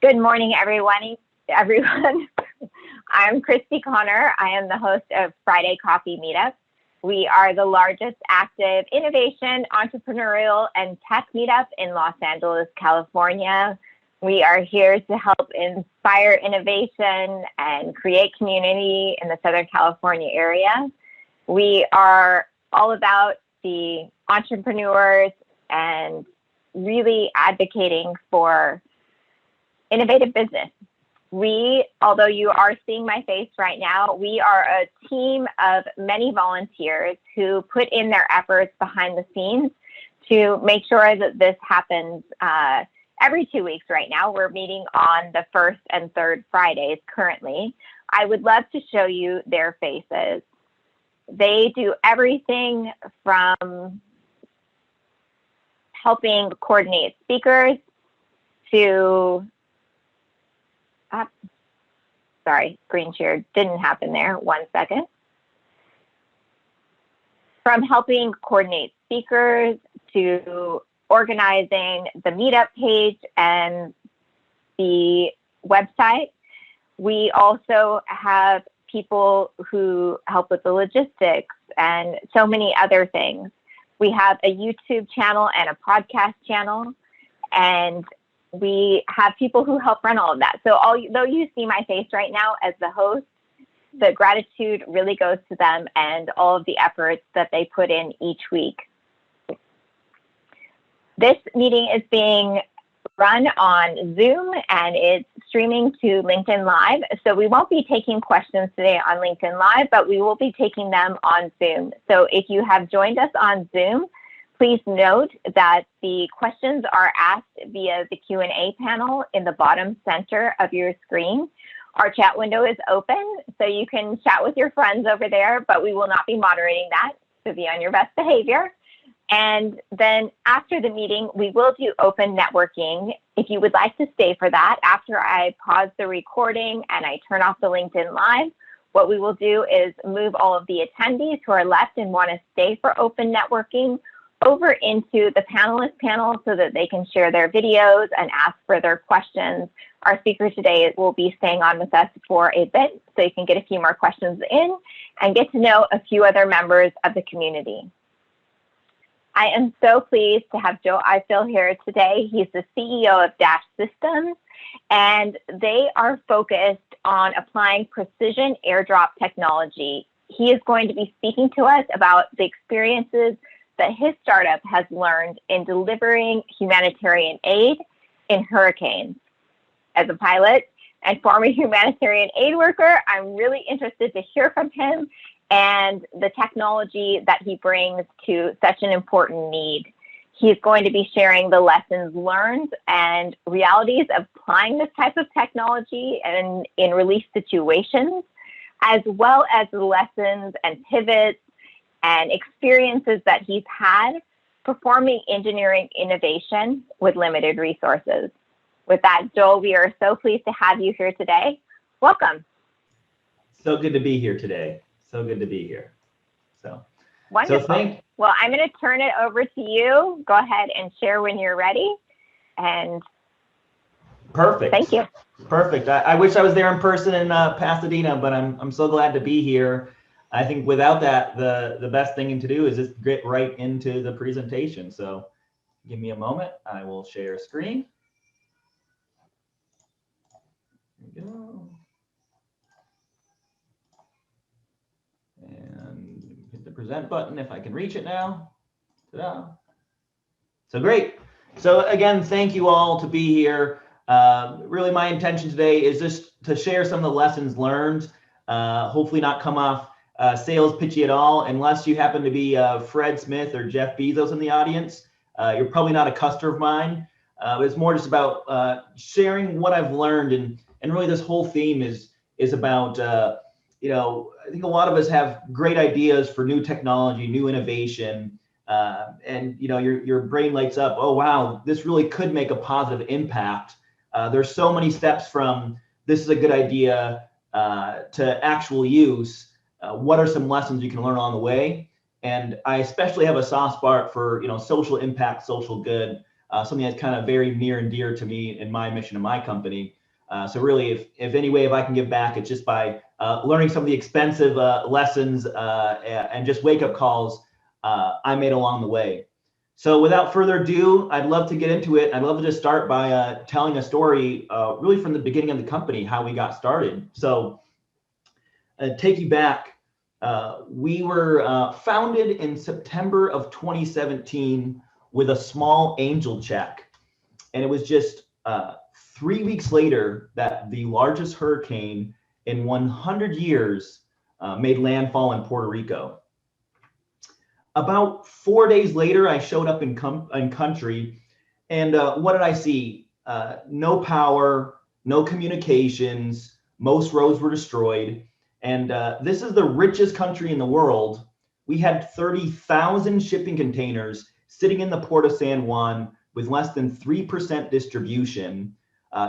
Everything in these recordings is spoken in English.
Good morning, everyone. I'm Christy Connor. I am the host of Friday Coffee Meetup. We are the largest active innovation, entrepreneurial, and tech meetup in Los Angeles, California. We are here to help inspire innovation and create community in the Southern California area. We are all about the entrepreneurs and really advocating for innovative business. Although you are seeing my face right now, we are a team of many volunteers who put in their efforts behind the scenes to make sure that this happens every 2 weeks right now. We're meeting on the first and third Fridays currently. I would love to show you their faces. They do everything from helping coordinate speakers to sorry, screen share didn't happen there. 1 second. From helping coordinate speakers to organizing the meetup page and the website. We also have people who help with the logistics and so many other things. We have a YouTube channel and a podcast channel, and we have people who help run all of that. So although you see my face right now as the host, the gratitude really goes to them and all of the efforts that they put in each week. This meeting is being run on Zoom and it's streaming to LinkedIn Live. So we won't be taking questions today on LinkedIn Live, but we will be taking them on Zoom. So if you have joined us on Zoom, please note that the questions are asked via the Q&A panel in the bottom center of your screen. Our chat window is open, so you can chat with your friends over there, but we will not be moderating that, so be on your best behavior. And then after the meeting, we will do open networking. If you would like to stay for that, after I pause the recording and I turn off the LinkedIn Live, what we will do is move all of the attendees who are left and want to stay for open networking over into the panelist panel so that they can share their videos and ask further questions. Our speaker today will be staying on with us for a bit, so you can get a few more questions in and get to know a few other members of the community. I am so pleased to have Joe Ifill here today. He's the CEO of Dash Systems, and they are focused on applying precision airdrop technology. He is going to be speaking to us about the experiences that his startup has learned in delivering humanitarian aid in hurricanes. As a pilot and former humanitarian aid worker, I'm really interested to hear from him and the technology that he brings to such an important need. He's going to be sharing the lessons learned and realities of applying this type of technology and in relief situations, as well as the lessons and pivots and experiences that he's had performing engineering innovation with limited resources. With that, Joel, we are so pleased to have you here today. Welcome. So good to be here today. So good to be here. Wonderful. Well, I'm going to turn it over to you. Go ahead and share when you're ready. And perfect. Thank you. Perfect. I wish I was there in person in Pasadena, but I'm so glad to be here. I think without that, the best thing to do is just get right into the presentation. So give me a moment. I will share screen. There we go. And hit the present button if I can reach it now. Ta-da. So great. So again, thank you all to be here. Really my intention today is just to share some of the lessons learned, hopefully not come off sales pitchy at all, unless you happen to be Fred Smith or Jeff Bezos in the audience. You're probably not a customer of mine. It's more just about sharing what I've learned, and really this whole theme is about I think a lot of us have great ideas for new technology, new innovation, and your brain lights up. Oh wow, this really could make a positive impact. There's so many steps from this is a good idea to actual use. What are some lessons you can learn along the way? And I especially have a soft spot for social impact, social good, something that's kind of very near and dear to me in my mission in my company. So really, if any way if I can give back, it's just by learning some of the expensive lessons and just wake-up calls I made along the way. So without further ado, I'd love to get into it. I'd love to just start by telling a story really from the beginning of the company, how we got started. So take you back. We were founded in September of 2017 with a small angel check. And it was just 3 weeks later that the largest hurricane in 100 years made landfall in Puerto Rico. About 4 days later, I showed up in country, and what did I see? No power, no communications, most roads were destroyed, and this is the richest country in the world. We had 30,000 shipping containers sitting in the port of San Juan with less than 3% distribution.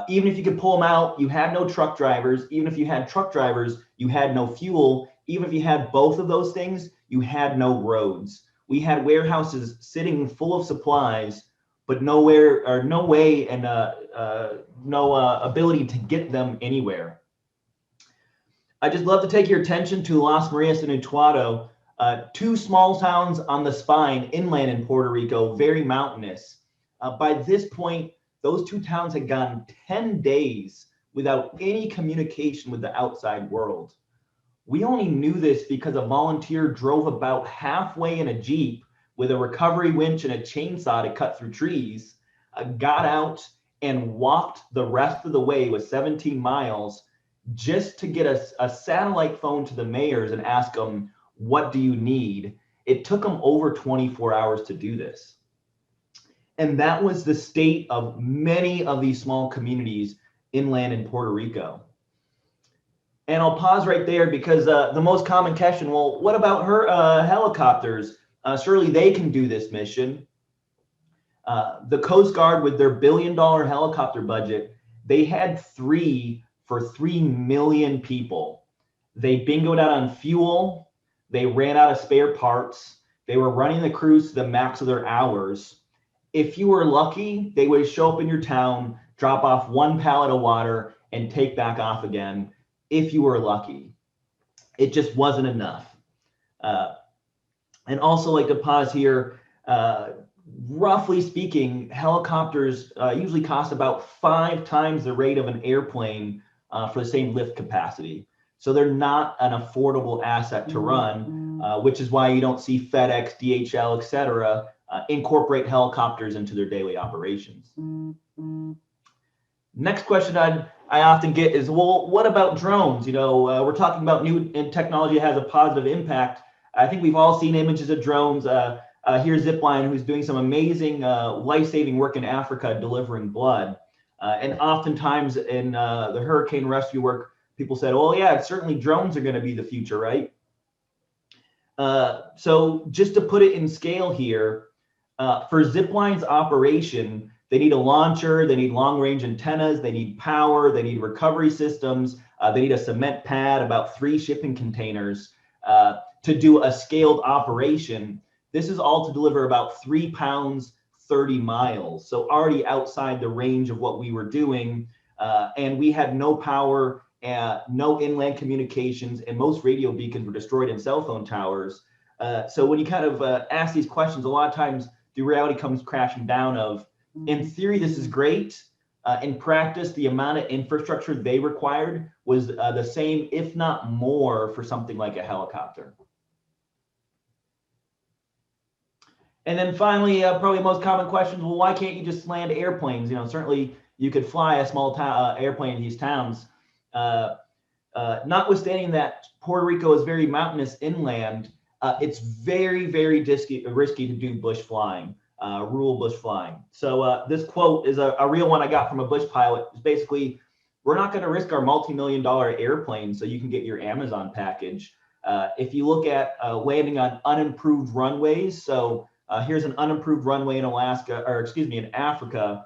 Even if you could pull them out, you had no truck drivers. Even if you had truck drivers, you had no fuel. Even if you had both of those things, you had no roads. We had warehouses sitting full of supplies, but nowhere or no way and no ability to get them anywhere. I just love to take your attention to Las Marias and Utuado, two small towns on the spine inland in Puerto Rico, very mountainous. By this point, those two towns had gone 10 days without any communication with the outside world. We only knew this because a volunteer drove about halfway in a Jeep with a recovery winch and a chainsaw to cut through trees, got out and walked the rest of the way with 17 miles just to get a satellite phone to the mayors and ask them, what do you need? It took them over 24 hours to do this. And that was the state of many of these small communities inland in Puerto Rico. And I'll pause right there because the most common question, well, what about helicopters? Surely they can do this mission. The Coast Guard, with their $1 billion helicopter budget, they had 3 for 3 million people. They bingoed out on fuel. They ran out of spare parts. They were running the crews to the max of their hours. If you were lucky, they would show up in your town, drop off 1 pallet of water, and take back off again. If you were lucky, it just wasn't enough. And also like to pause here, roughly speaking, helicopters usually cost about 5 times the rate of an airplane for the same lift capacity. So they're not an affordable asset to run, which is why you don't see FedEx, DHL, etc. Incorporate helicopters into their daily operations. Next question I often get is, well, what about drones? You know, we're talking about new technology has a positive impact. I think we've all seen images of drones. Here's Zipline, who's doing some amazing life-saving work in Africa, delivering blood. And oftentimes in the hurricane rescue work, people said, oh yeah, certainly drones are going to be the future, right? So just to put it in scale here, for Zipline's operation, they need a launcher, they need long-range antennas, they need power, they need recovery systems, they need a cement pad, about 3 shipping containers to do a scaled operation. This is all to deliver about 3 pounds, 30 miles. So already outside the range of what we were doing. And we had no power, no inland communications, and most radio beacons were destroyed in cell phone towers. So when you kind of ask these questions, a lot of times the reality comes crashing down of, in theory, this is great. In practice, the amount of infrastructure they required was the same, if not more, for something like a helicopter. And then finally, probably the most common question, well, why can't you just land airplanes? You know, certainly you could fly a small airplane in these towns. Notwithstanding that Puerto Rico is very mountainous inland, it's very, very risky to do bush flying. Rural bush flying. So this quote is a real one I got from a bush pilot. It's basically, we're not going to risk our multi-million-dollar airplane so you can get your Amazon package. If you look at landing on unimproved runways, so here's an unimproved runway in Alaska, or excuse me, in Africa.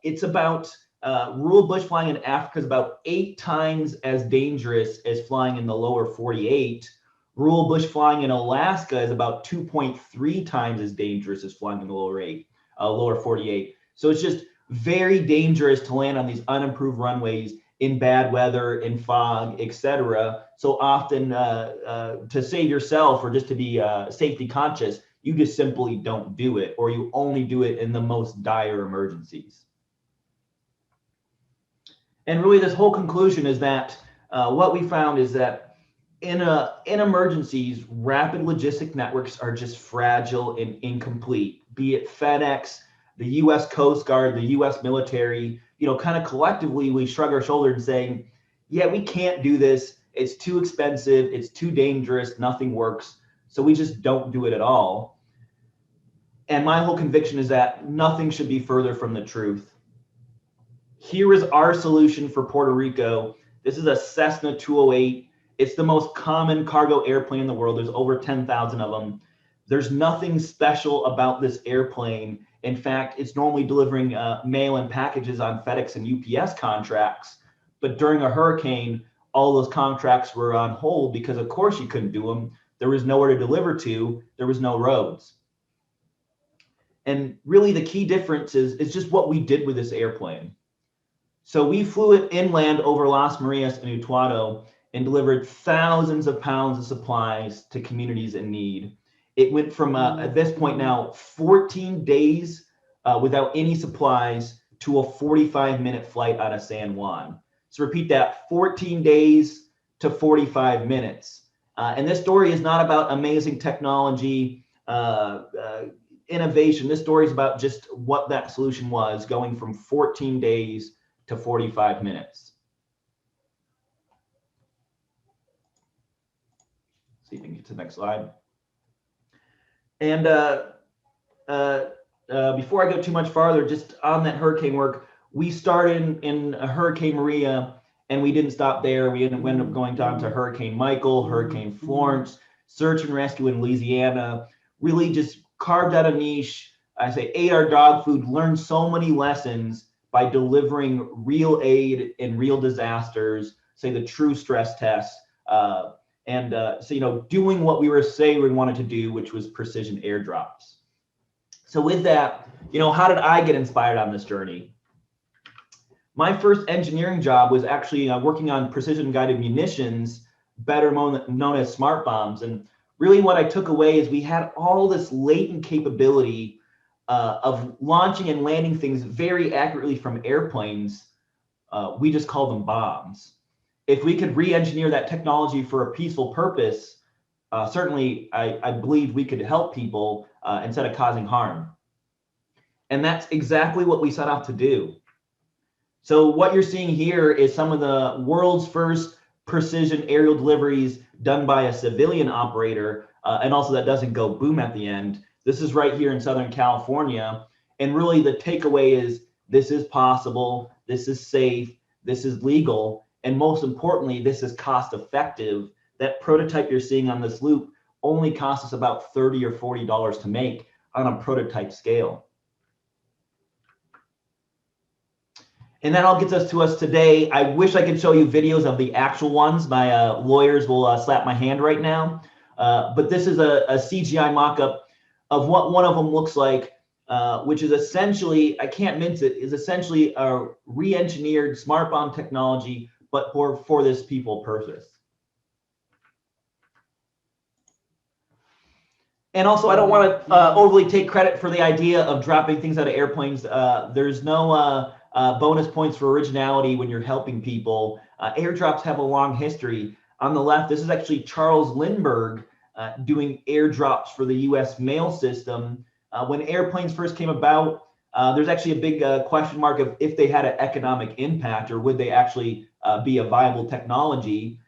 It's about rural bush flying in Africa is about 8 times as dangerous as flying in the lower 48. Rural bush flying in Alaska is about 2.3 times as dangerous as flying in the lower 48. So it's just very dangerous to land on these unimproved runways in bad weather, in fog, etc. So often to save yourself or just to be safety conscious, you just simply don't do it, or you only do it in the most dire emergencies. And really this whole conclusion is that what we found is that in emergencies, rapid logistic networks are just fragile and incomplete, be it FedEx, the US Coast Guard, the US military. Kind of collectively, we shrug our shoulders and saying, yeah, we can't do this. It's too expensive. It's too dangerous. Nothing works. So we just don't do it at all. And my whole conviction is that nothing should be further from the truth. Here is our solution for Puerto Rico. This is a Cessna 208. It's the most common cargo airplane in the world. There's over 10,000 of them. There's nothing special about this airplane. In fact, it's normally delivering mail and packages on FedEx and UPS contracts. But during a hurricane, all those contracts were on hold because, of course, you couldn't do them. There was nowhere to deliver to. There was no roads. And really, the key difference is just what we did with this airplane. So we flew it inland over Las Marias and Utuado and delivered thousands of pounds of supplies to communities in need. It went from, at this point now, 14 days without any supplies to a 45-minute flight out of San Juan. So repeat that, 14 days to 45 minutes. And this story is not about amazing technology, innovation. This story is about just what that solution was, going from 14 days to 45 minutes. See if we can get to the next slide. And before I go too much farther, just on that hurricane work, we started in Hurricane Maria, and we didn't stop there. We ended up going down to Hurricane Michael, Hurricane Florence, search and rescue in Louisiana, really just carved out a niche. I say ate our dog food, learned so many lessons by delivering real aid in real disasters, say the true stress tests, so doing what we were saying we wanted to do, which was precision airdrops. So with that, how did I get inspired on this journey? My first engineering job was actually working on precision guided munitions, better known as smart bombs. And really what I took away is we had all this latent capability of launching and landing things very accurately from airplanes. We just call them bombs. If we could re-engineer that technology for a peaceful purpose, certainly I believe we could help people instead of causing harm. And that's exactly what we set out to do. So what you're seeing here is some of the world's first precision aerial deliveries done by a civilian operator, and also that doesn't go boom at the end. This is right here in Southern California. And really the takeaway is this is possible, this is safe, this is legal, and most importantly, this is cost effective. That prototype you're seeing on this loop only costs us about $30 or $40 to make on a prototype scale. And that all gets us to us today. I wish I could show you videos of the actual ones. My lawyers will slap my hand right now. But this is a CGI mock-up of what one of them looks like, which is essentially, I can't mince it, is essentially a re-engineered smart bomb technology, but for this people purpose. And also, I don't want to overly take credit for the idea of dropping things out of airplanes. There's no bonus points for originality when you're helping people. Airdrops have a long history. On the left, this is actually Charles Lindbergh doing airdrops for the US mail system. When airplanes first came about, there's actually a big question mark of if they had an economic impact or would they actually be a viable technology.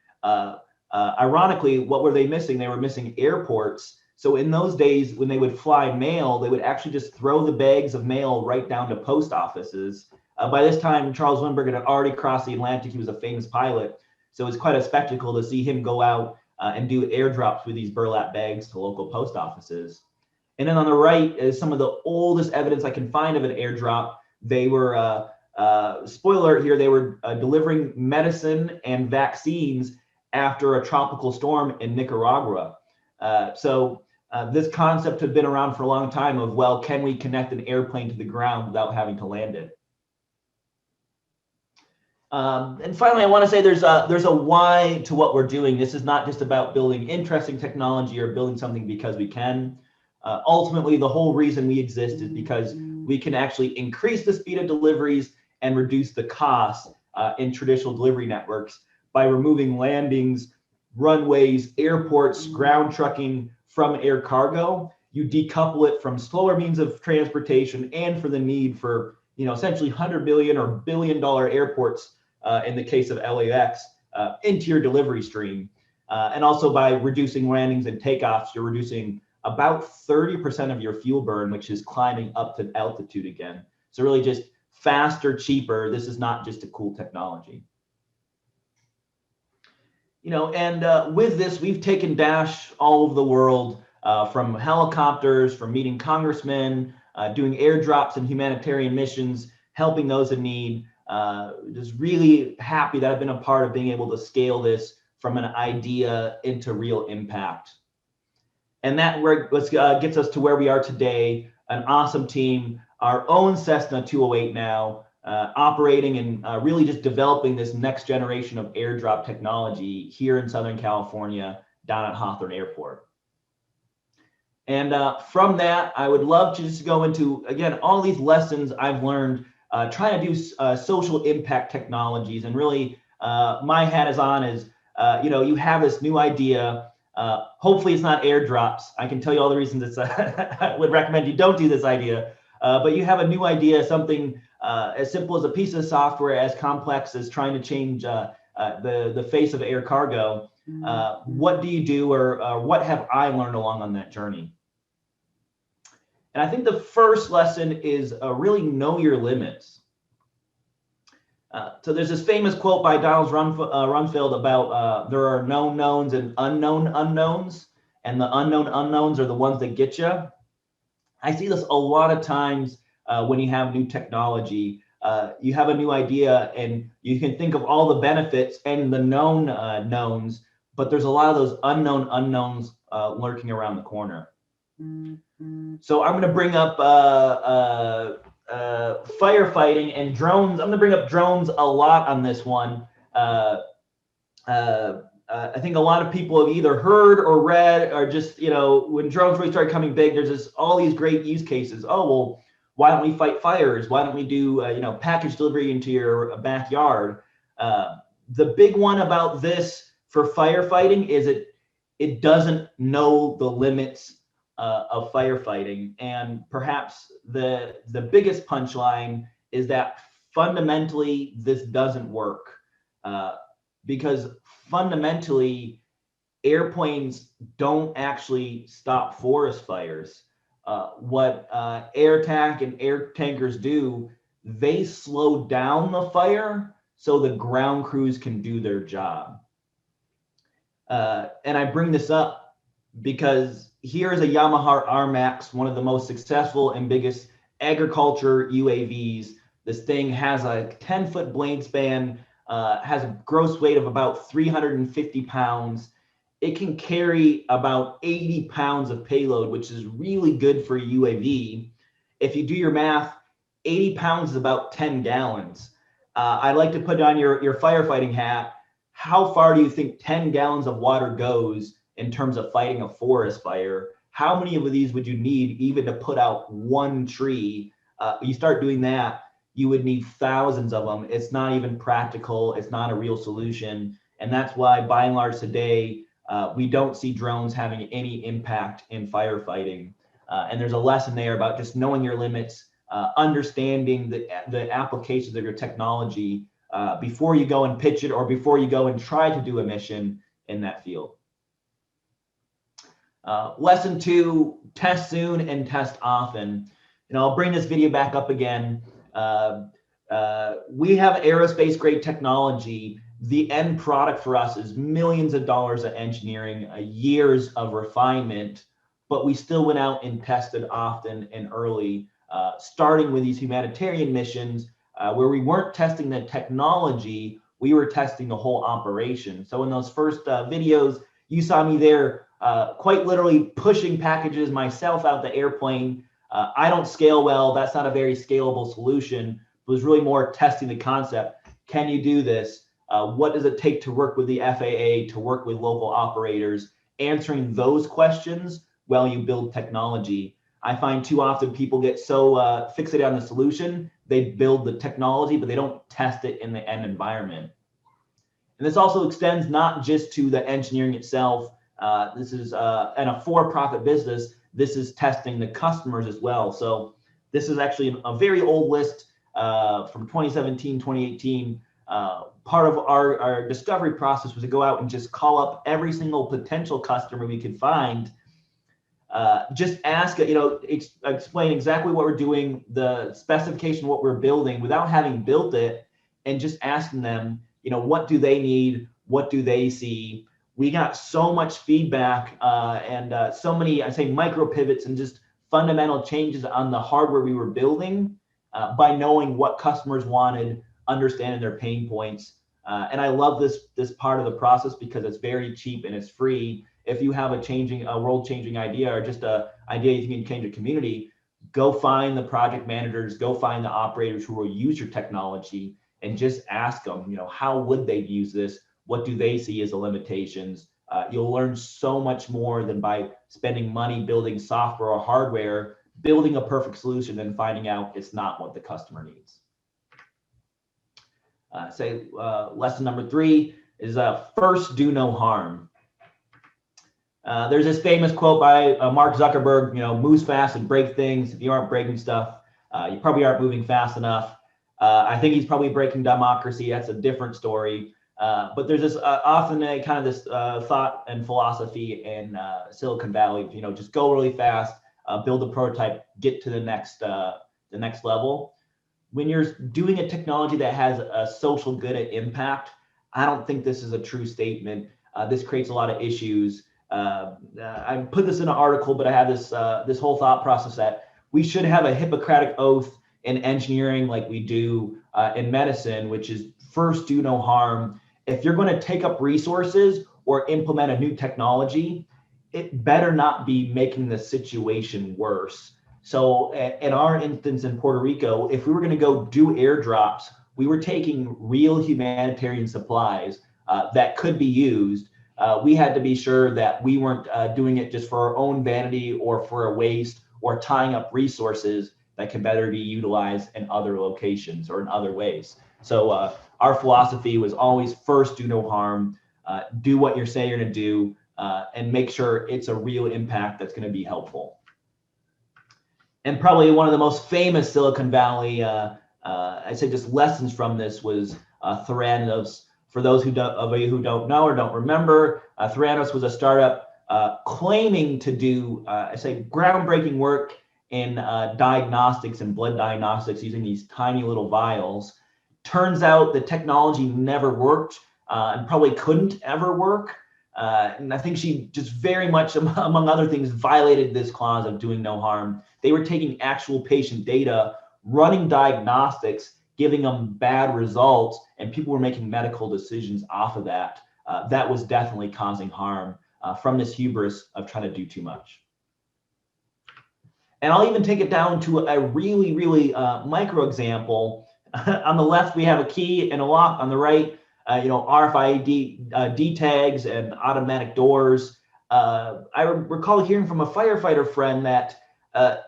Ironically, what were they missing? They were missing airports. So in those days, when they would fly mail, they would actually just throw the bags of mail right down to post offices. By this time, Charles Lindbergh had already crossed the Atlantic. He was a famous pilot. So it's quite a spectacle to see him go out and do airdrops with these burlap bags to local post offices. And then on the right is some of the oldest evidence I can find of an airdrop. They were, spoiler alert here, they were delivering medicine and vaccines after a tropical storm in Nicaragua. This concept had been around for a long time of, well, can we connect an airplane to the ground without having to land it? And finally, I want to say there's a why to what we're doing. This is not just about building interesting technology or building something because we can. Ultimately, the whole reason we exist is because we can actually increase the speed of deliveries and reduce the costs in traditional delivery networks by removing landings, runways, airports, ground trucking from air cargo. You decouple it from slower means of transportation and for the need for, essentially $100 million or $1 billion airports in the case of LAX into your delivery stream. And also by reducing landings and takeoffs, you're reducing about 30% of your fuel burn, which is climbing up to altitude again. So really just faster, cheaper. This is not just a cool technology. And with this, we've taken Dash all over the world, from helicopters, from meeting congressmen, doing airdrops and humanitarian missions, helping those in need. Just really happy that I've been a part of being able to scale this from an idea into real impact. And that gets us to where we are today, an awesome team, our own Cessna 208 now, operating and really just developing this next generation of airdrop technology here in Southern California, down at Hawthorne Airport. And from that, I would love to just go into, again, all these lessons I've learned trying to do social impact technologies. And really, my hat is on is, you have this new idea. Hopefully it's not airdrops. I can tell you all the reasons it's, I would recommend you don't do this idea. But you have a new idea, something as simple as a piece of software, as complex as trying to change the face of air cargo. What do you do, or what have I learned along on that journey? And I think the first lesson is really know your limits. So there's this famous quote by Donald Rumsfeld about there are known knowns and unknown unknowns, and the unknown unknowns are the ones that get you. I see this a lot of times when you have new technology. You have a new idea and you can think of all the benefits and the known knowns, but there's a lot of those unknown unknowns lurking around the corner. So I'm going to bring up firefighting and drones. I'm going to bring up drones a lot on this one. I think a lot of people have either heard or read, or just, when drones really started coming big, there's all these great use cases. Oh, well, why don't we fight fires? Why don't we do, package delivery into your backyard? The big one about this for firefighting is it doesn't know the limits of firefighting. And perhaps the biggest punchline is that fundamentally this doesn't work, because fundamentally airplanes don't actually stop forest fires. What air tank and air tankers do, they slow down the fire so the ground crews can do their job. And I bring this up because here is a Yamaha RMAX, one of the most successful and biggest agriculture UAVs. This thing has a 10-foot blade span, has a gross weight of about 350 pounds. It can carry about 80 pounds of payload, which is really good for a UAV. If you do your math, 80 pounds is about 10 gallons. I like to put on your firefighting hat. How far do you think 10 gallons of water goes in terms of fighting a forest fire? How many of these would you need even to put out one tree? You start doing that, you would need thousands of them. It's not even practical. It's not a real solution. And that's why, by and large today, we don't see drones having any impact in firefighting. And there's a lesson there about just knowing your limits, understanding the applications of your technology before you go and pitch it, or before you go and try to do a mission in that field. Lesson 2, test soon and test often. I'll bring this video back up again. We have aerospace grade technology. The end product for us is millions of dollars of engineering, years of refinement, but we still went out and tested often and early, starting with these humanitarian missions where we weren't testing the technology, we were testing the whole operation. So in those first videos, you saw me there quite literally pushing packages myself out the airplane. I don't scale well. That's not a very scalable solution. It was really more testing the concept. Can you do this? What does it take to work with the FAA, to work with local operators? Answering those questions while you build technology. I find too often people get so fixated on the solution, they build the technology, but they don't test it in the end environment. And this also extends not just to the engineering itself. This is in a for-profit business, this is testing the customers as well. So this is actually a very old list from 2017, 2018. Part of our discovery process was to go out and just call up every single potential customer we could find. Just ask, explain exactly what we're doing, the specification, what we're building without having built it, and just asking them, what do they need? What do they see? We got so much feedback and so many, I say, micro pivots and just fundamental changes on the hardware we were building by knowing what customers wanted, understanding their pain points. And I love this part of the process because it's very cheap and it's free. If you have a world-changing idea or just an idea you think can change a community, go find the project managers, go find the operators who will use your technology, and just ask them, how would they use this? What do they see as the limitations? You'll learn so much more than by spending money building software or hardware, building a perfect solution and finding out it's not what the customer needs. Lesson number 3 is first do no harm. There's this famous quote by Mark Zuckerberg, moves fast and break things. If you aren't breaking stuff, you probably aren't moving fast enough. I think he's probably breaking democracy. That's a different story. But there's this often a kind of this thought and philosophy in Silicon Valley, just go really fast, build a prototype, get to the next level. When you're doing a technology that has a social good impact, I don't think this is a true statement. This creates a lot of issues. I put this in an article, but I have this whole thought process that we should have a Hippocratic oath in engineering like we do in medicine, which is first do no harm. If you're going to take up resources or implement a new technology, it better not be making the situation worse. So in our instance in Puerto Rico, if we were going to go do airdrops, we were taking real humanitarian supplies that could be used. We had to be sure that we weren't doing it just for our own vanity or for a waste or tying up resources that can better be utilized in other locations or in other ways. So our philosophy was always first do no harm, do what you're saying you're going to do, and make sure it's a real impact that's going to be helpful. And probably one of the most famous Silicon Valley, I'd say just lessons from this was Theranos. For those of you who don't know or don't remember, Theranos was a startup claiming to do, I say, groundbreaking work in diagnostics and blood diagnostics using these tiny little vials. Turns out the technology never worked and probably couldn't ever work. And I think she just very much, among other things, violated this clause of doing no harm. They were taking actual patient data, running diagnostics, giving them bad results, and people were making medical decisions off of that. That was definitely causing harm from this hubris of trying to do too much. And I'll even take it down to a really, really micro example. On the left, we have a key and a lock. On the right, RFID tags and automatic doors. I recall hearing from a firefighter friend that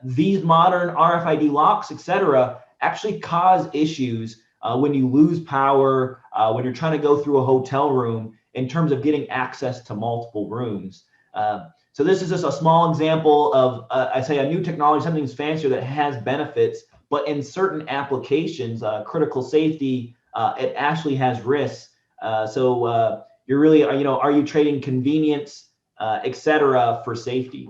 these modern RFID locks, etc., actually cause issues when you lose power, when you're trying to go through a hotel room in terms of getting access to multiple rooms. So this is just a small example of, I say, a new technology, something that's fancier that has benefits, but in certain applications, critical safety, it actually has risks. So you're really, are you trading convenience, etc., for safety?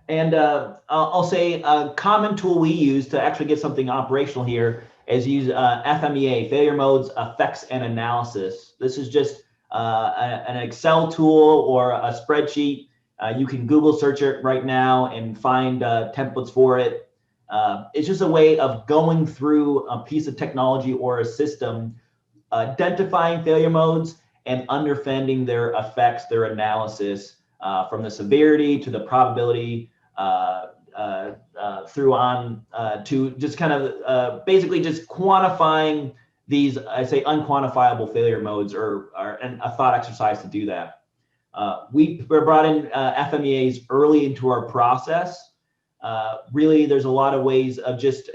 And I'll say a common tool we use to actually get something operational here is use FMEA, failure modes, effects, and analysis. This is just an Excel tool or a spreadsheet. You can Google search it right now and find templates for it. It's just a way of going through a piece of technology or a system, identifying failure modes and understanding their effects, their analysis, from the severity to the probability, through on to just kind of basically just quantifying these, I say, unquantifiable failure modes, or a thought exercise to do that. We brought in FMEAs early into our process. Really, there's a lot of ways of just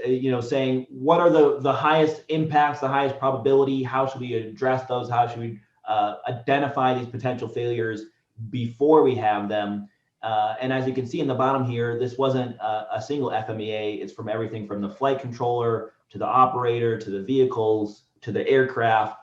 saying what are the highest impacts, the highest probability, how should we address those, how should we identify these potential failures before we have them. And as you can see in the bottom here, this wasn't a single FMEA. It's from everything from the flight controller to the operator to the vehicles to the aircraft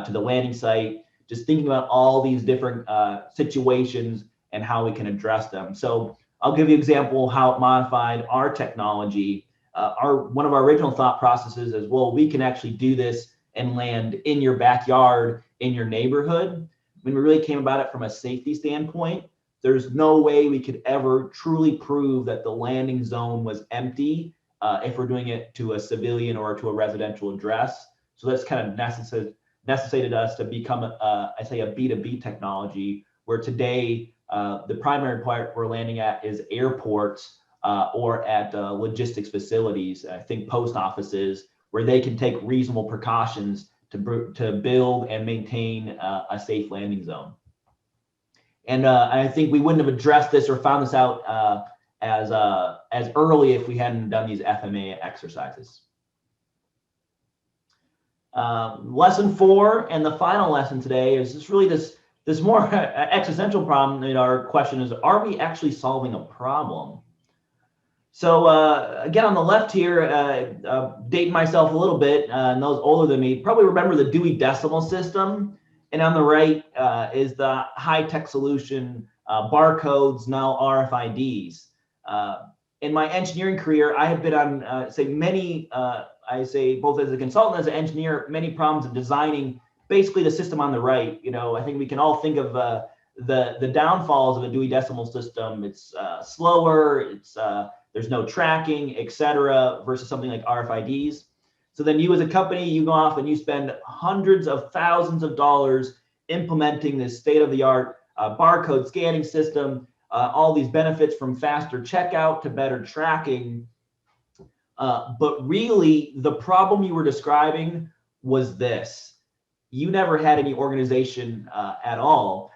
to the landing site, just thinking about all these different situations and how we can address them. So I'll give you an example how it modified our technology. One of our original thought processes is, well, we can actually do this and land in your backyard, in your neighborhood. When we really came about it from a safety standpoint, there's no way we could ever truly prove that the landing zone was empty if we're doing it to a civilian or to a residential address. So that's kind of necessitated us to become, I say, a B2B technology, where today the primary part we're landing at is airports or at logistics facilities, I think post offices, where they can take reasonable precautions to build and maintain a safe landing zone. And I think we wouldn't have addressed this or found this out as early if we hadn't done these FMEA exercises. Lesson 4 and the final lesson today is just really this more existential problem. Our question is, are we actually solving a problem? So again, on the left here, dating myself a little bit, and those older than me probably remember the Dewey Decimal System. And on the right is the high-tech solution, barcodes, now RFIDs. In my engineering career, I have been on, many, both as a consultant, as an engineer, many problems of designing basically the system on the right. I think we can all think of the downfalls of a Dewey Decimal System. It's slower, there's no tracking, etc., versus something like RFIDs. So then you as a company, you go off and you spend hundreds of thousands of dollars implementing this state-of-the-art barcode scanning system, all these benefits from faster checkout to better tracking. But really, the problem you were describing was this. You never had any organization at all.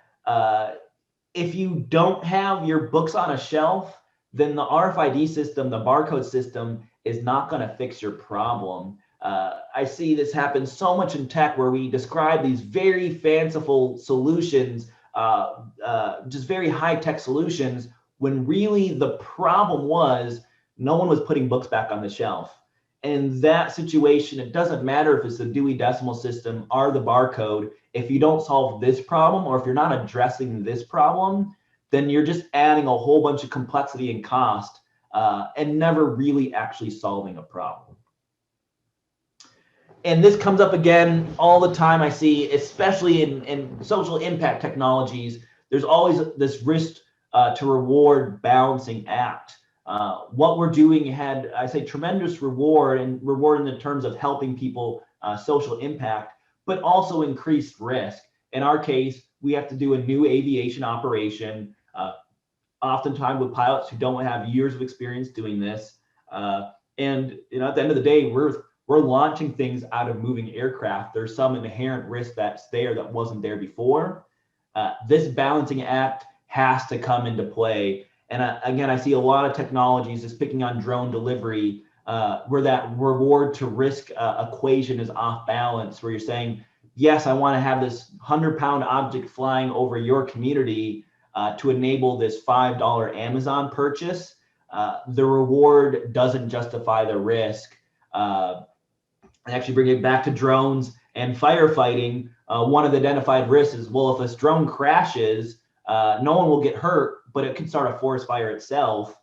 If you don't have your books on a shelf, then the RFID system, the barcode system, is not going to fix your problem. I see this happen so much in tech, where we describe these very fanciful solutions, just very high-tech solutions, when really the problem was no one was putting books back on the shelf. In that situation, it doesn't matter if it's the Dewey Decimal System or the barcode. If you don't solve this problem, or if you're not addressing this problem, then you're just adding a whole bunch of complexity and cost and never really actually solving a problem. And this comes up again all the time. I see, especially in social impact technologies, there's always this risk to reward balancing act. What we're doing had, I say, tremendous reward in the terms of helping people, social impact, but also increased risk. In our case, we have to do a new aviation operation, oftentimes with pilots who don't have years of experience doing this. And at the end of the day, we're launching things out of moving aircraft. There's some inherent risk that's there that wasn't there before. This balancing act has to come into play. And again, I see a lot of technologies just picking on drone delivery, where that reward to risk equation is off balance, where you're saying, yes, I want to have this 100-pound object flying over your community to enable this $5 Amazon purchase. The reward doesn't justify the risk. And actually bring it back to drones and firefighting. One of the identified risks is, well, if this drone crashes, no one will get hurt, but it could start a forest fire itself.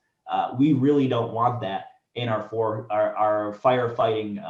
We really don't want that in our firefighting,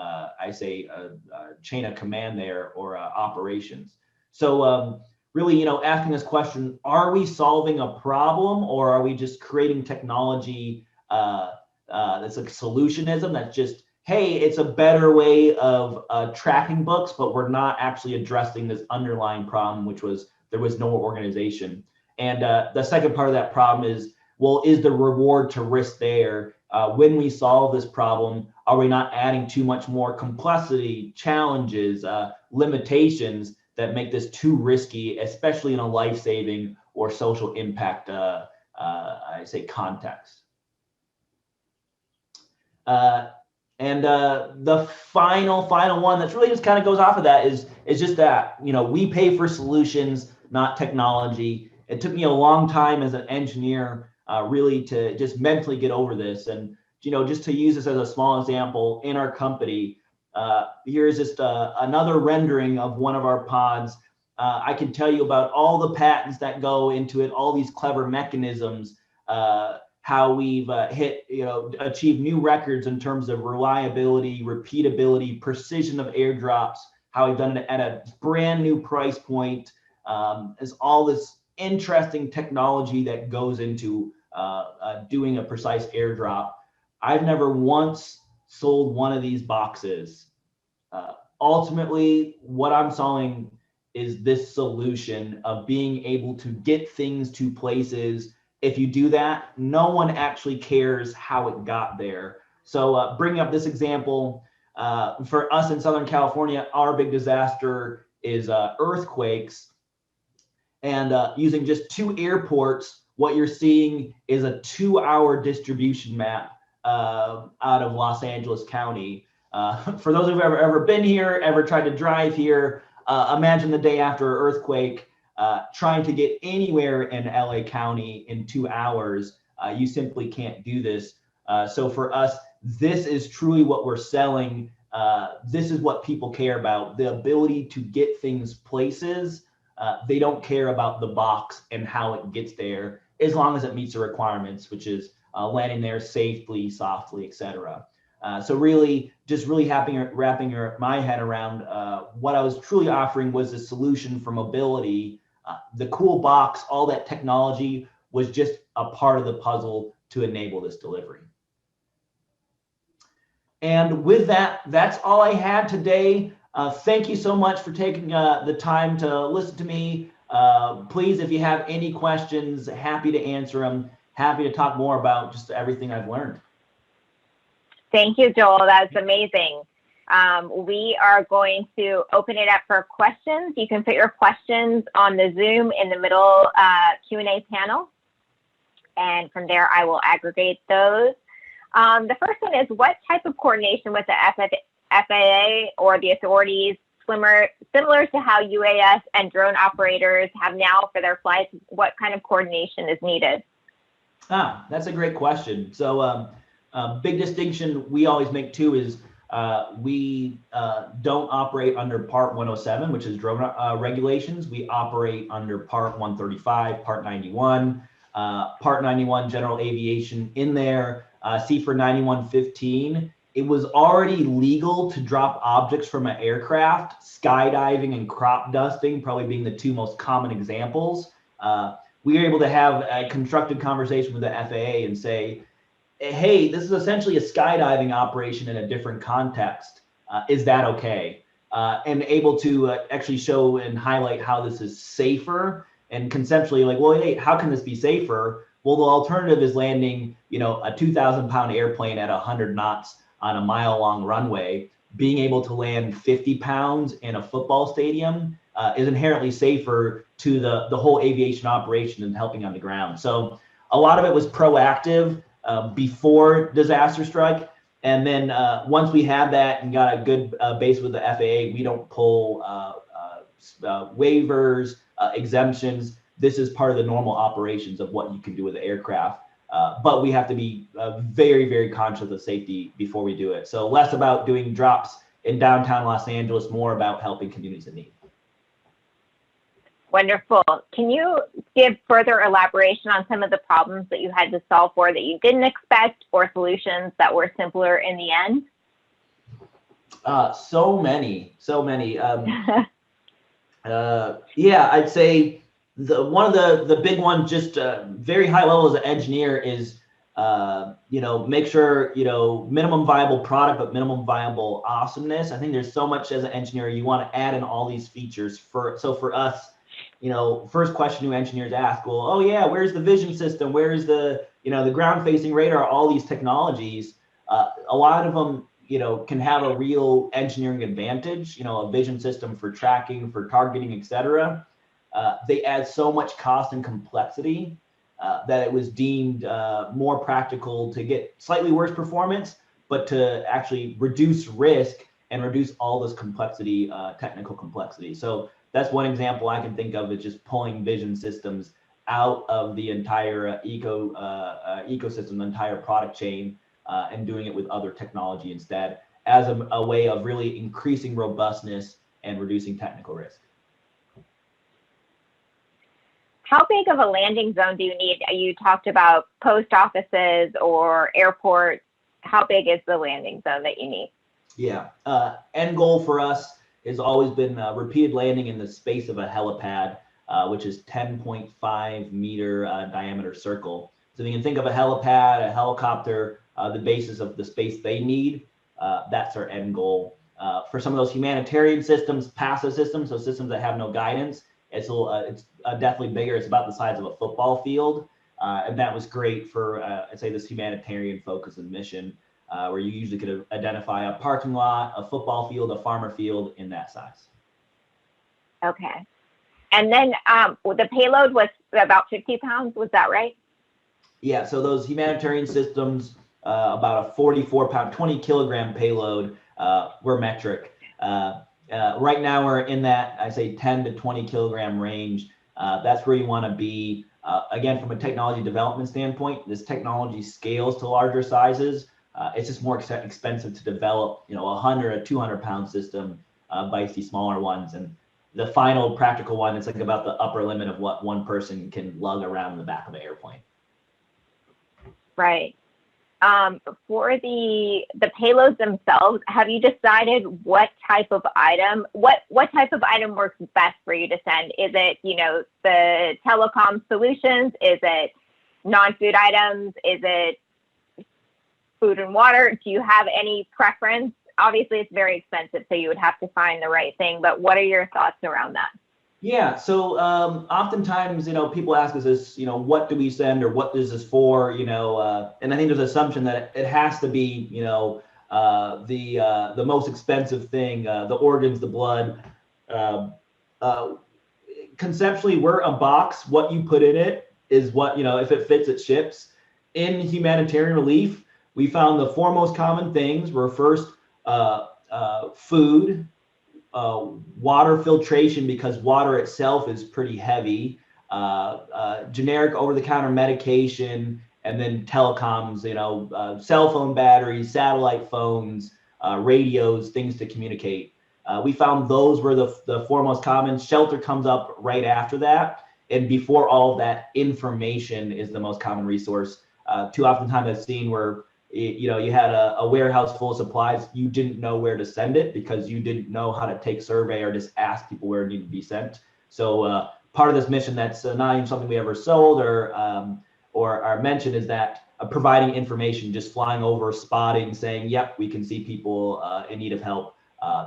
chain of command there, or operations. So really, asking this question, are we solving a problem, or are we just creating technology that's like solutionism, that's just, hey, it's a better way of tracking books, but we're not actually addressing this underlying problem, which was there was no organization. And the second part of that problem is, well, is the reward to risk there? when we solve this problem, are we not adding too much more complexity, challenges, limitations that make this too risky, especially in a life-saving or social impact, I say, context. And the final one that's really just kind of goes off of that is just that, you know, we pay for solutions, not technology. It took me a long time as an engineer really to just mentally get over this. And, you know, just to use this as a small example, in our company, here's just another rendering of one of our pods. I can tell you about all the patents that go into it, all these clever mechanisms, how we've achieved new records in terms of reliability, repeatability, precision of airdrops, how we've done it at a brand new price point. Is all this interesting technology that goes into doing a precise airdrop. I've never once sold one of these boxes. Ultimately, what I'm selling is this solution of being able to get things to places. If you do that, no one actually cares how it got there. So bringing up this example, for us in Southern California, our big disaster is earthquakes. And using just 2 airports, what you're seeing is a 2-hour distribution map out of Los Angeles County. For those who've ever been here, ever tried to drive here, imagine the day after an earthquake, trying to get anywhere in LA County in 2 hours. You simply can't do this. So for us, this is truly what we're selling. This is what people care about, the ability to get things places. They don't care about the box and how it gets there, as long as it meets the requirements, which is landing there safely, softly, etc. So really, just really wrapping my head around what I was truly offering was a solution for mobility. The cool box, all that technology was just a part of the puzzle to enable this delivery. And with that, that's all I had today. Thank you so much for taking the time to listen to me. Please, if you have any questions, happy to answer them. Happy to talk more about just everything I've learned. Thank you, Joel. That's amazing. We are going to open it up for questions. You can put your questions on the Zoom in the middle Q&A panel. And from there, I will aggregate those. The first one is, what type of coordination with the FAA or the authorities, similar to how UAS and drone operators have now for their flights, what kind of coordination is needed? That's a great question. So big distinction we always make too is we don't operate under Part 107, which is drone regulations. We operate under Part 135, Part 91, Part 91 general aviation in there. See for 9115, it was already legal to drop objects from an aircraft, skydiving and crop dusting probably being the 2 most common examples. We were able to have a constructive conversation with the FAA and say, hey, this is essentially a skydiving operation in a different context. Is that okay? And able to actually show and highlight how this is safer, and conceptually like, well, hey, how can this be safer? Well, the alternative is landing, you know, a 2,000-pound airplane at 100 knots on a mile-long runway. Being able to land 50 pounds in a football stadium is inherently safer to the whole aviation operation and helping on the ground. So a lot of it was proactive before disaster strike. And then once we had that and got a good base with the FAA, we don't pull waivers, exemptions. This is part of the normal operations of what you can do with the aircraft. But we have to be very, very conscious of safety before we do it. So less about doing drops in downtown Los Angeles, more about helping communities in need. Wonderful. Can you give further elaboration on some of the problems that you had to solve for that you didn't expect, or solutions that were simpler in the end? So many. Yeah, I'd say one of the big ones, just very high level as an engineer, is make sure minimum viable product, but minimum viable awesomeness. I think there's so much as an engineer you want to add in all these features. So for us, first question new engineers ask, well, oh yeah, where's the vision system? Where's the the ground-facing radar, all these technologies, a lot of them, can have a real engineering advantage, a vision system for tracking, for targeting, et cetera. They add so much cost and complexity that it was deemed more practical to get slightly worse performance, but to actually reduce risk and reduce all this complexity, technical complexity. So that's one example I can think of, is just pulling vision systems out of the entire ecosystem, the entire product chain, and doing it with other technology instead, as a way of really increasing robustness and reducing technical risk. How big of a landing zone do you need? You talked about post offices or airports. How big is the landing zone that you need? Yeah, end goal for us has always been repeated landing in the space of a helipad, which is 10.5 meter diameter circle. So you can think of a helipad, a helicopter, the basis of the space they need. That's our end goal. For some of those humanitarian systems, passive systems, so systems that have no guidance, it's definitely bigger. It's about the size of a football field. And that was great for, I'd say, this humanitarian focus and mission, where you usually could identify a parking lot, a football field, a farmer field in that size. Okay. And then the payload was about 50 pounds, was that right? Yeah, so those humanitarian systems, about a 44-pound, 20-kilogram payload were metric. Right now we're in that, I say, 10 to 20 kilogram range. That's where you want to be. Again, from a technology development standpoint, this technology scales to larger sizes. It's just more expensive to develop, a 100 or 200-pound system by these smaller ones. And the final practical one, it's like about the upper limit of what one person can lug around the back of an airplane. Right. For the payloads themselves, have you decided what type of item, what type of item works best for you to send? Is it, the telecom solutions? Is it non-food items? Is it food and water? Do you have any preference? Obviously, it's very expensive, so you would have to find the right thing, but what are your thoughts around that? Yeah, so oftentimes, people ask us this, what do we send or what is this for, and I think there's an assumption that it has to be, the most expensive thing, the organs, the blood. Conceptually, we're a box. What you put in it is what, if it fits, it ships. In humanitarian relief, we found the four most common things were first food, water filtration, because water itself is pretty heavy, generic over-the-counter medication, and then telecoms, cell phone batteries, satellite phones, radios, things to communicate. We found those were the four most common. Shelter comes up right after that. And before all of that, information is the most common resource. Too often times I've seen where you had a warehouse full of supplies, you didn't know where to send it because you didn't know how to take survey or just ask people where it needed to be sent. So part of this mission that's not even something we ever sold or mentioned is that providing information, just flying over, spotting, saying, yep, we can see people in need of help.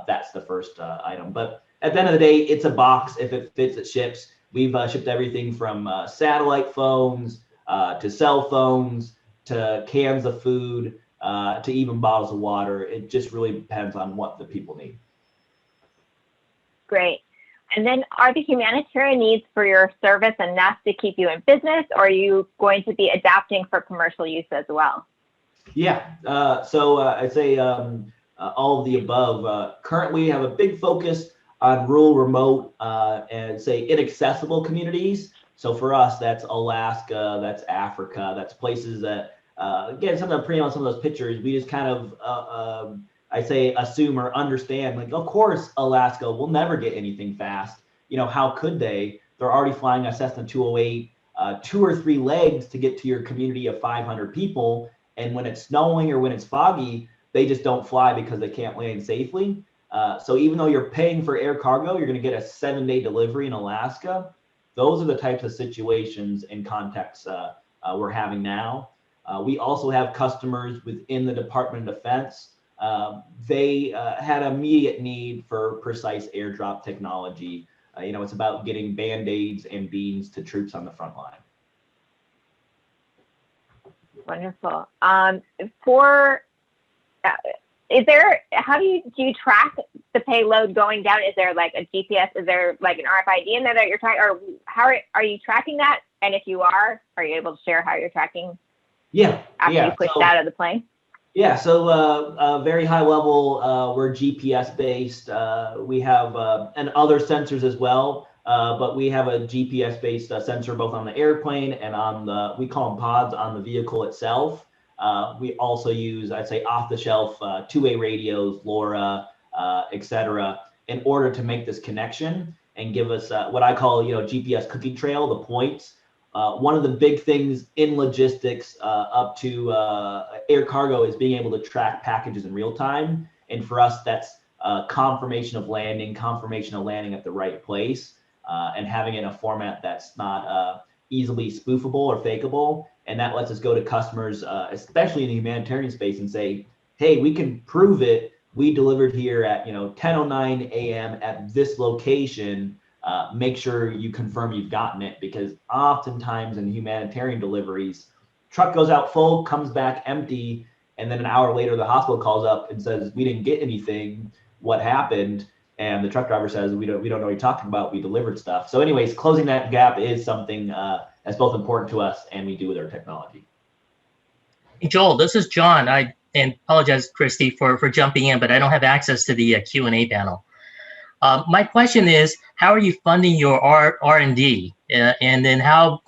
That's the first item. But at the end of the day, it's a box. If it fits, it ships. We've shipped everything from satellite phones to cell phones, to cans of food, to even bottles of water. It just really depends on what the people need. Great. And then are the humanitarian needs for your service enough to keep you in business, or are you going to be adapting for commercial use as well? Yeah, so I'd say all of the above. Currently, we have a big focus on rural, remote, and say inaccessible communities. So for us, that's Alaska, that's Africa, that's places that, again, some of those pictures, we just kind of, I say, assume or understand, like, of course, Alaska will never get anything fast. How could they? They're already flying a Cessna 208, 2 or 3 legs to get to your community of 500 people. And when it's snowing or when it's foggy, they just don't fly because they can't land safely. So even though you're paying for air cargo, you're going to get a 7-day delivery in Alaska. Those are the types of situations and contexts we're having now. We also have customers within the Department of Defense. They had immediate need for precise airdrop technology. It's about getting Band-Aids and beans to troops on the front line. Wonderful. How do you track the payload going down? Is there like a GPS? Is there like an RFID in there that you're tracking, or how are you tracking that? And if you are you able to share how you're tracking? After you pushed out of the plane. Yeah, so very high level, we're GPS based. We have and other sensors as well, but we have a GPS based sensor both on the airplane and on the, we call them pods, on the vehicle itself. We also use, I'd say, off the shelf two-way radios, LoRa, etc., in order to make this connection and give us what I call, GPS cookie trail, the points. One of the big things in logistics up to air cargo is being able to track packages in real time. And for us, that's confirmation of landing at the right place, and having it in a format that's not easily spoofable or fakeable. And that lets us go to customers, especially in the humanitarian space, and say, hey, we can prove it. We delivered here at 10:09 a.m. at this location. Make sure you confirm you've gotten it, because oftentimes in humanitarian deliveries, truck goes out full, comes back empty, and then an hour later the hospital calls up and says, we didn't get anything. What happened? And the truck driver says, we don't know what you're talking about. We delivered stuff. So anyways, closing that gap is something that's both important to us and we do with our technology. Hey, Joel, this is John. I apologize, Christy, for jumping in, but I don't have access to the Q&A panel. My question is, how are you funding your R&D? And then how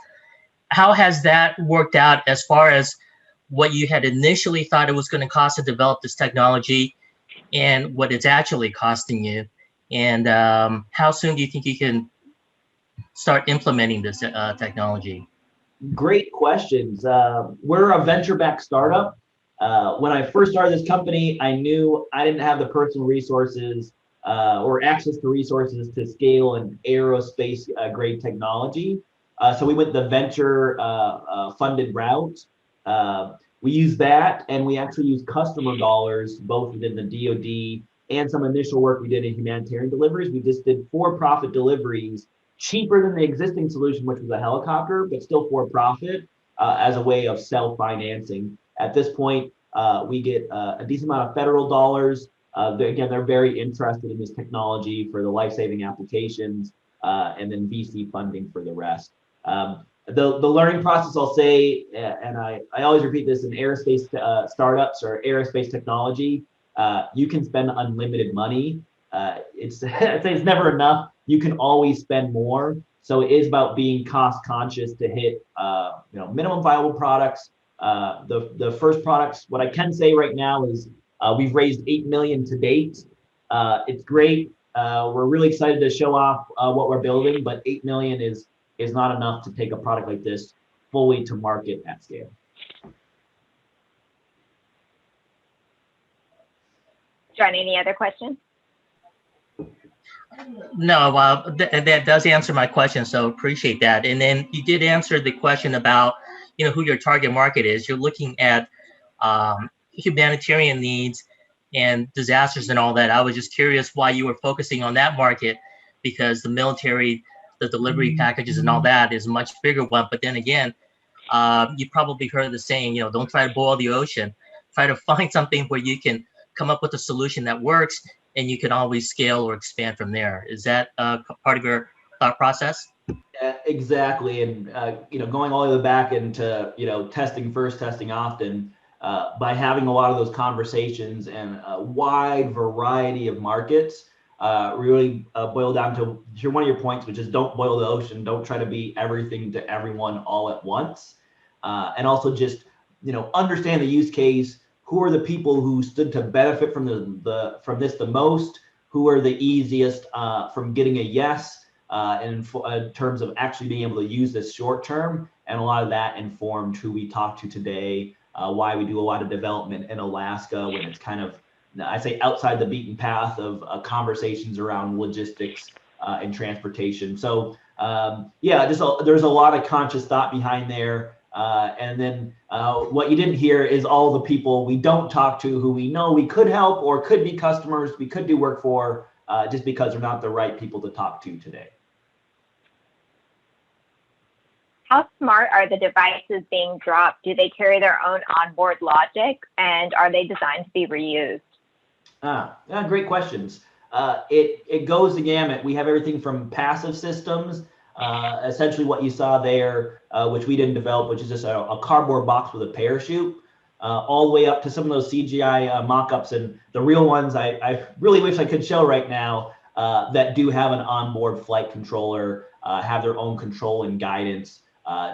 has that worked out as far as what you had initially thought it was going to cost to develop this technology and what it's actually costing you? And how soon do you think you can start implementing this technology? Great questions. We're a venture-backed startup. When I first started this company, I knew I didn't have the personal resources or access to resources to scale an aerospace grade technology. So we went the venture funded route. We used that, and we actually used customer dollars, both within the DoD and some initial work we did in humanitarian deliveries. We just did for-profit deliveries, cheaper than the existing solution, which was a helicopter, but still for-profit, as a way of self-financing. At this point, we get a decent amount of federal dollars. They're very interested in this technology for the life-saving applications, and then VC funding for the rest. The learning process, I'll say, and I always repeat this, in aerospace startups or aerospace technology, you can spend unlimited money. It's never enough. You can always spend more. So it is about being cost conscious to hit minimum viable products. The first products, what I can say right now is we've raised $8 million to date. It's great. We're really excited to show off what we're building, but $8 million is not enough to take a product like this fully to market at scale. John, any other questions? No, that does answer my question, so appreciate that. And then you did answer the question about who your target market is. You're looking at humanitarian needs and disasters and all that. I was just curious why you were focusing on that market, because the military, the delivery packages and all that is a much bigger one. But then again, you probably heard the saying, don't try to boil the ocean. Try to find something where you can come up with a solution that works, and you can always scale or expand from there. Is that part of your thought process? Yeah, exactly. And going all the way back into testing first, testing often, by having a lot of those conversations and a wide variety of markets, really boil down to one of your points, which is don't boil the ocean. Don't try to be everything to everyone all at once, and also just understand the use case. Who are the people who stood to benefit from this the most? Who are the easiest from getting a yes, in terms of actually being able to use this short term? And a lot of that informed who we talked to today, why we do a lot of development in Alaska when it's kind of, I say, outside the beaten path of conversations around logistics and transportation. So there's a lot of conscious thought behind there. And then what you didn't hear is all the people we don't talk to who we know we could help or could be customers we could do work for, just because they're not the right people to talk to today. How smart are the devices being dropped? Do they carry their own onboard logic, and are they designed to be reused? Yeah, great questions. It goes the gamut. We have everything from passive systems, essentially what you saw there, which we didn't develop, which is just a cardboard box with a parachute, all the way up to some of those CGI mock-ups, and the real ones I really wish I could show right now, that do have an onboard flight controller, have their own control and guidance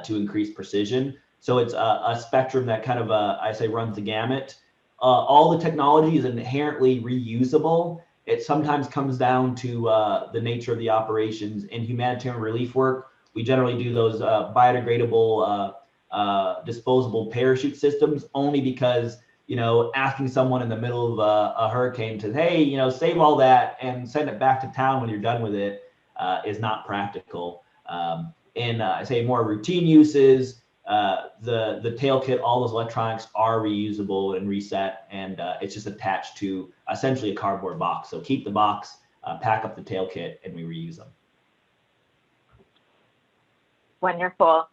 to increase precision. So it's a spectrum that kind of, I say, runs the gamut. All the technology is inherently reusable. It sometimes comes down to the nature of the operations. In humanitarian relief work, we generally do those biodegradable, disposable parachute systems, only because, you know, asking someone in the middle of a hurricane to, hey, you know, save all that and send it back to town when you're done with it is not practical. In I say more routine uses, the tail kit, all those electronics are reusable and reset, and it's just attached to essentially a cardboard box. So keep the box, pack up the tail kit, and we reuse them. Wonderful.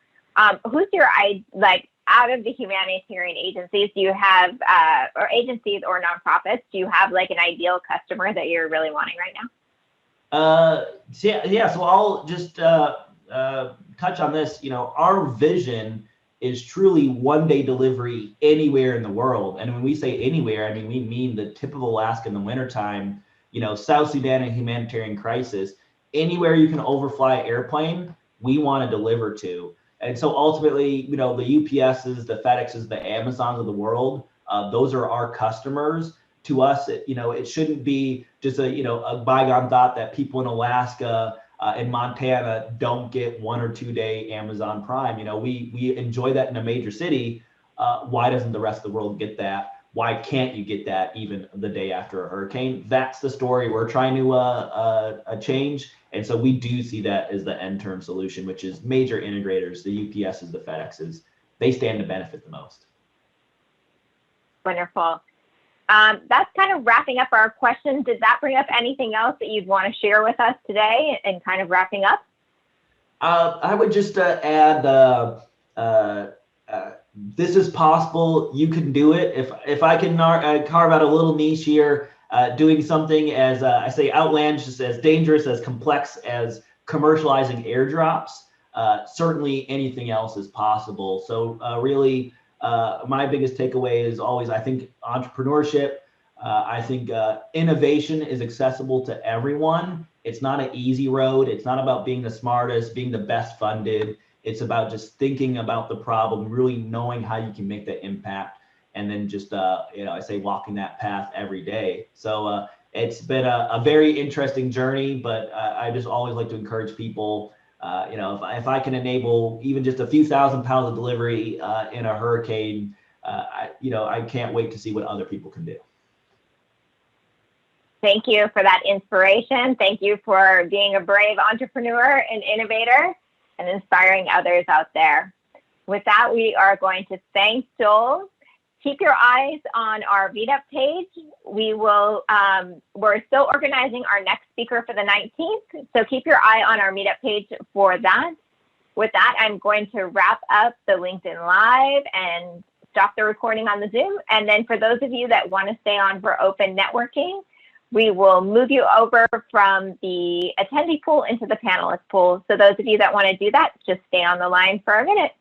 Who's your, like, out of the humanitarian agencies, do you have, or agencies or nonprofits, do you have like an ideal customer that you're really wanting right now? So I'll just touch on this. You know, our vision is truly one-day delivery anywhere in the world. And when we say anywhere, I mean, we mean the tip of Alaska in the wintertime, you know, South Sudan, a humanitarian crisis, anywhere you can overfly an airplane, we want to deliver to. And so ultimately, you know, the UPSs, the FedExes, the Amazons of the world, those are our customers. To us, you know, it shouldn't be just a bygone thought that people in Alaska and Montana don't get 1 or 2 day Amazon Prime. You know, we enjoy that in a major city. Why doesn't the rest of the world get that? Why can't you get that even the day after a hurricane? That's the story we're trying to change. And so we do see that as the end-term solution, which is major integrators, the UPSs, the FedExes, they stand to benefit the most. Wonderful. That's kind of wrapping up our questions. Did that bring up anything else that you'd want to share with us today and kind of wrapping up? I would just add, this is possible. You can do it. If I can carve out a little niche here, doing something as I say outlandish, as dangerous, as complex as commercializing airdrops, certainly anything else is possible. So really, my biggest takeaway is always, I think entrepreneurship, I think innovation is accessible to everyone. It's not an easy road. It's not about being the smartest, being the best funded. It's about just thinking about the problem, really knowing how you can make that impact, and then just, I say walking that path every day. So it's been a very interesting journey, but I just always like to encourage people, if I can enable even just a few thousand pounds of delivery in a hurricane, I can't wait to see what other people can do. Thank you for that inspiration. Thank you for being a brave entrepreneur and innovator and inspiring others out there. With that, we are going to thank Joel. Keep your eyes on our Meetup page. We're still organizing our next speaker for the 19th, so keep your eye on our Meetup page for that. With that, I'm going to wrap up the LinkedIn Live and stop the recording on the Zoom. And then for those of you that want to stay on for open networking, we will move you over from the attendee pool into the panelist pool. So those of you that want to do that, just stay on the line for a minute.